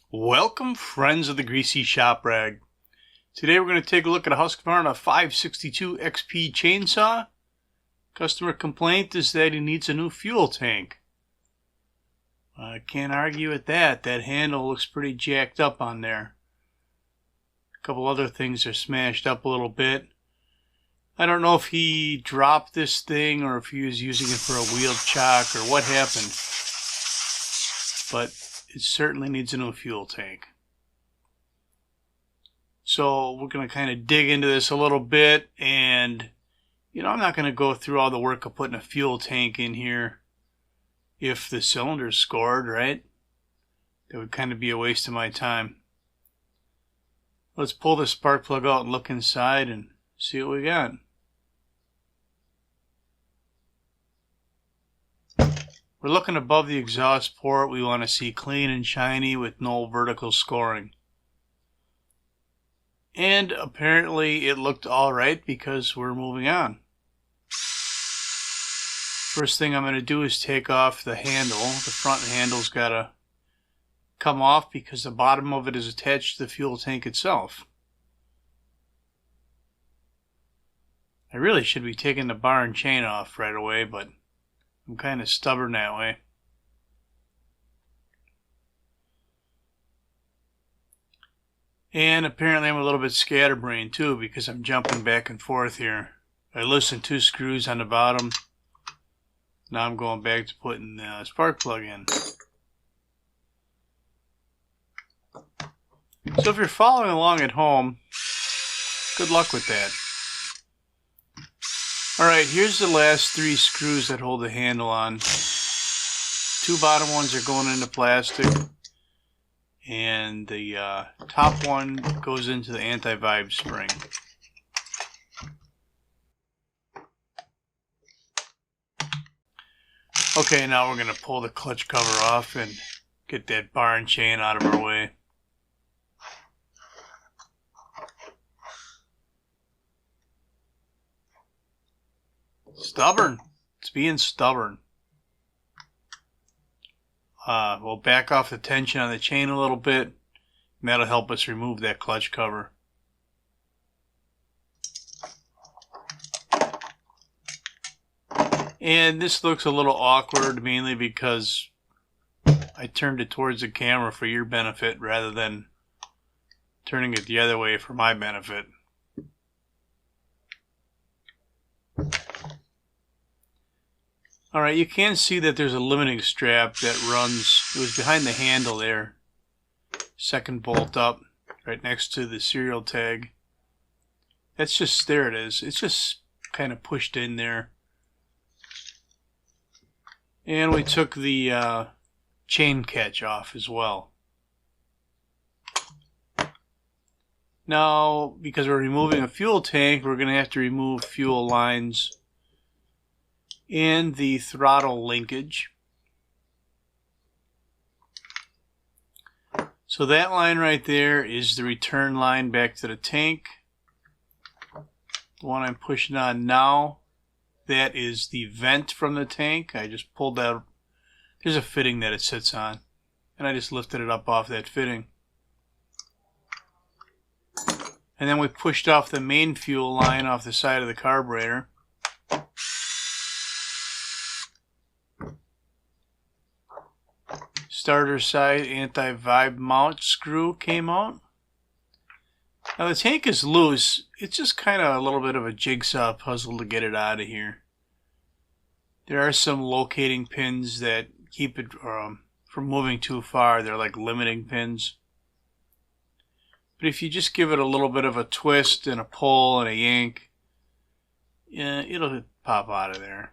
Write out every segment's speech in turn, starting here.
Welcome, friends of the Greasy Shop Rag. Today we're going to take a look at a Husqvarna 562XP chainsaw. Customer complaint is that he needs a new fuel tank. I can't argue with that. That handle looks pretty jacked up on there. A couple other things are smashed up a little bit. I don't know if he dropped this thing or if he was using it for a wheeled chock or what happened. But it certainly needs a new fuel tank. So we're going to kind of dig into this a little bit, and I'm not going to go through all the work of putting a fuel tank in here if the cylinder's scored, right? That would kind of be a waste of my time. Let's pull the spark plug out and look inside and see what we got. We're looking above the exhaust port. We want to see clean and shiny with no vertical scoring. And apparently it looked alright because we're moving on. First thing I'm going to do is take off the handle. The front handle's got to come off because the bottom of it is attached to the fuel tank itself. I really should be taking the bar and chain off right away, but I'm kind of stubborn that way. And apparently I'm a little bit scatterbrained too because I'm jumping back and forth here. I loosened 2 screws on the bottom. Now I'm going back to putting the spark plug in. So if you're following along at home, good luck with that. Alright, here's the last 3 screws that hold the handle on. 2 bottom ones are going into plastic, and the top one goes into the anti-vibe spring. Okay, now we're going to pull the clutch cover off and get that bar and chain out of our way. Stubborn. It's being stubborn. We'll back off the tension on the chain a little bit, and that'll help us remove that clutch cover. And this looks a little awkward, mainly because I turned it towards the camera for your benefit rather than turning it the other way for my benefit. Alright, you can see that there's a limiting strap that runs, it was behind the handle there. Second bolt up, right next to the serial tag. That's just, there it is. It's just kind of pushed in there. And we took the chain catch off as well. Now, because we're removing a fuel tank, we're going to have to remove fuel lines and the throttle linkage. So that line right there is the return line back to the tank. The one I'm pushing on now, that is the vent from the tank. I just pulled out, there's a fitting that it sits on, and I just lifted it up off that fitting. And then we pushed off the main fuel line off the side of the carburetor. Starter side anti-vibe mount screw came out. Now the tank is loose. It's just kind of a little bit of a jigsaw puzzle to get it out of here. There are some locating pins that keep it from moving too far. They're like limiting pins. But if you just give it a little bit of a twist and a pull and a yank, yeah, it'll pop out of there.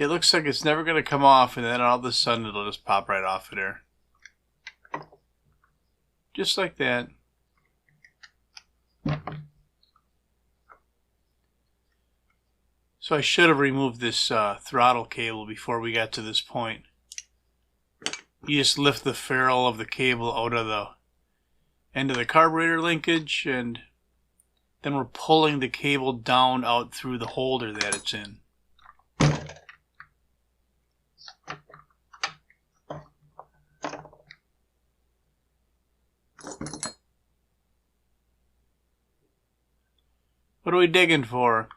It looks like it's never going to come off, and then all of a sudden it'll just pop right off of there. Just like that. So I should have removed this throttle cable before we got to this point. You just lift the ferrule of the cable out of the end of the carburetor linkage, and then we're pulling the cable down out through the holder that it's in. What are we digging for?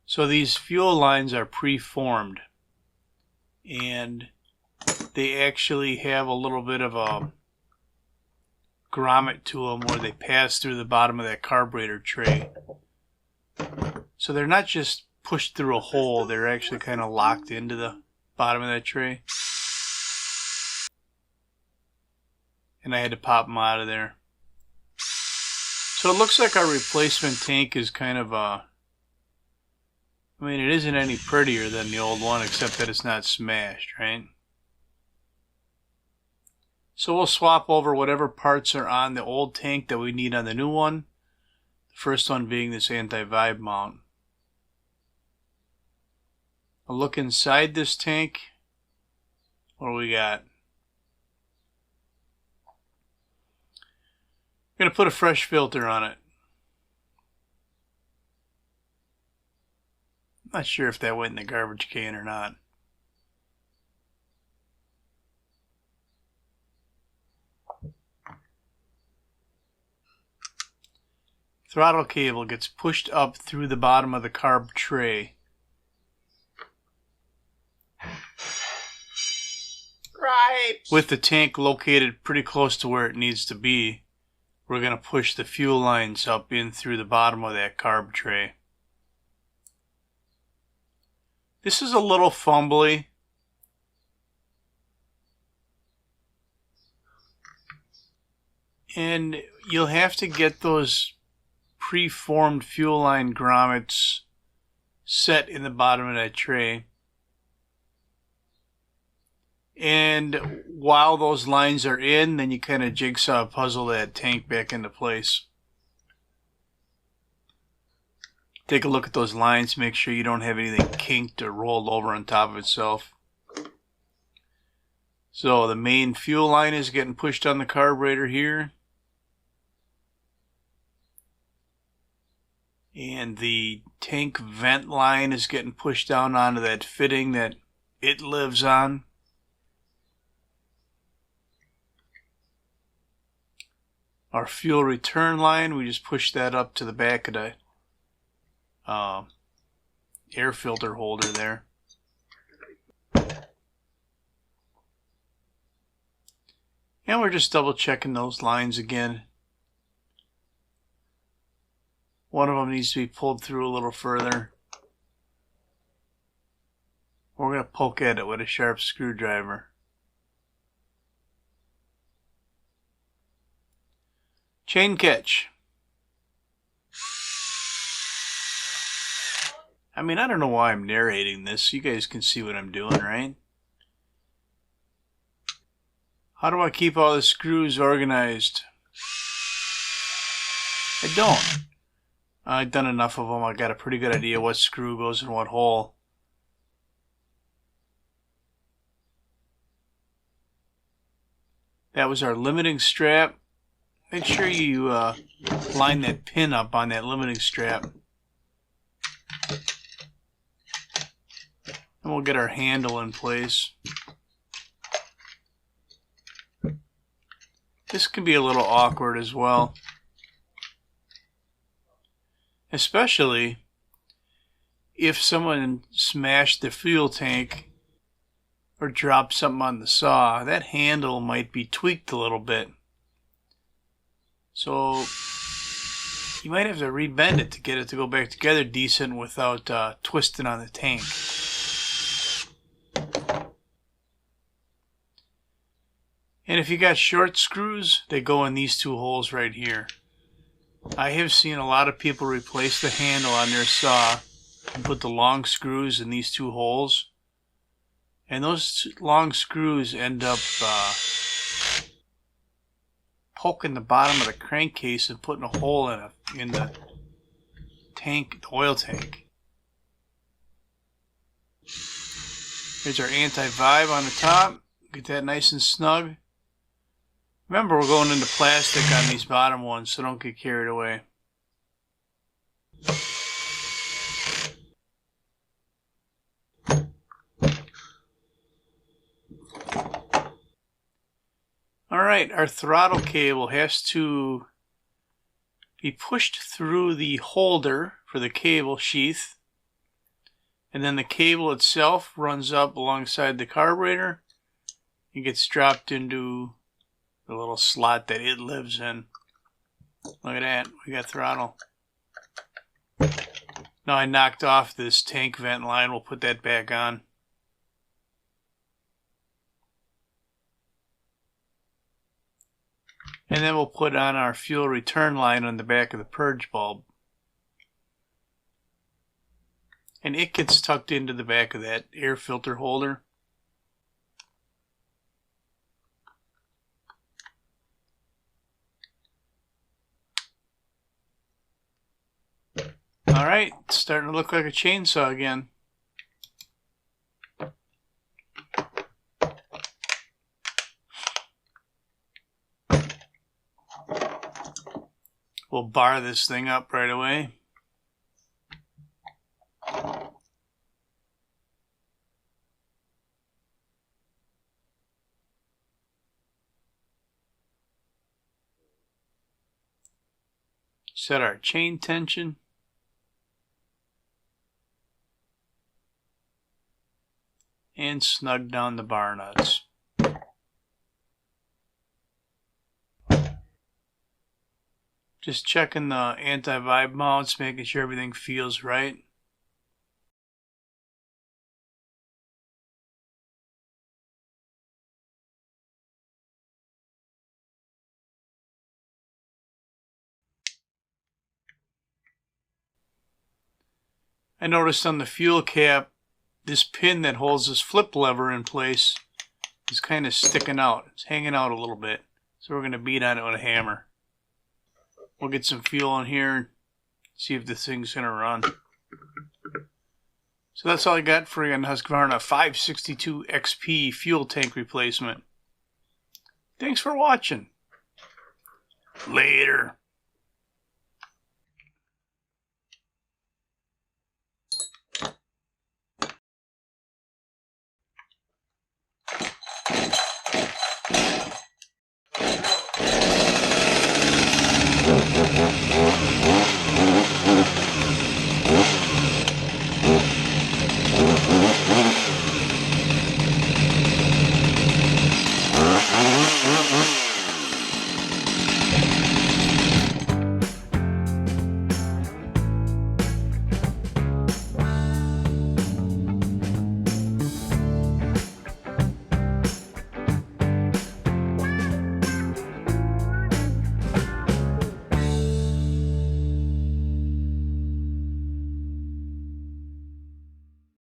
So these fuel lines are pre-formed, and they actually have a little bit of a grommet to them where they pass through the bottom of that carburetor tray. So they're not just pushed through a hole, they're actually kind of locked into the bottom of that tray. And I had to pop them out of there. So it looks like our replacement tank is kind of I mean, it isn't any prettier than the old one, except that it's not smashed, right? So we'll swap over whatever parts are on the old tank that we need on the new one. The first one being this anti-vibe mount. I'll look inside this tank. What do we got? I'm going to put a fresh filter on it. I'm not sure if that went in the garbage can or not. Throttle cable gets pushed up through the bottom of the carb tray. Right. With the tank located pretty close to where it needs to be, we're going to push the fuel lines up in through the bottom of that carb tray. This is a little fumbly. And you'll have to get those pre-formed fuel line grommets set in the bottom of that tray. And while those lines are in, then you kind of jigsaw puzzle that tank back into place. Take a look at those lines, make sure you don't have anything kinked or rolled over on top of itself. So the main fuel line is getting pushed on the carburetor here. And the tank vent line is getting pushed down onto that fitting that it lives on. Our fuel return line, we just push that up to the back of the air filter holder there. And we're just double checking those lines again. One of them needs to be pulled through a little further. We're going to poke at it with a sharp screwdriver. Chain catch. I mean, I don't know why I'm narrating this. You guys can see what I'm doing, right? How do I keep all the screws organized? I don't. I've done enough of them. I got a pretty good idea what screw goes in what hole. That was our limiting strap. Make sure you line that pin up on that limiting strap. And we'll get our handle in place. This can be a little awkward as well. Especially if someone smashed the fuel tank or dropped something on the saw. That handle might be tweaked a little bit. So you might have to rebend it to get it to go back together decent without twisting on the tank. And if you got short screws, they go in these two holes right here. I have seen a lot of people replace the handle on their saw and put the long screws in these two holes. And those long screws end up poking the bottom of the crankcase and putting a hole in the tank, the oil tank. Here's our anti-vibe on the top. Get that nice and snug. Remember, we're going into plastic on these bottom ones, so don't get carried away. Alright, our throttle cable has to be pushed through the holder for the cable sheath, and then the cable itself runs up alongside the carburetor and gets dropped into the little slot that it lives in. Look at that, we got throttle. Now I knocked off this tank vent line, we'll put that back on. And then we'll put on our fuel return line on the back of the purge bulb. And it gets tucked into the back of that air filter holder. Alright, it's starting to look like a chainsaw again. We'll bar this thing up right away. Set our chain tension. And snug down the bar nuts. Just checking the anti-vibe mounts, making sure everything feels right. I noticed on the fuel cap, this pin that holds this flip lever in place is kind of sticking out. It's hanging out a little bit. So we're going to beat on it with a hammer. We'll get some fuel in here and see if this thing's going to run. So that's all I got for you on Husqvarna 562XP fuel tank replacement. Thanks for watching. Later.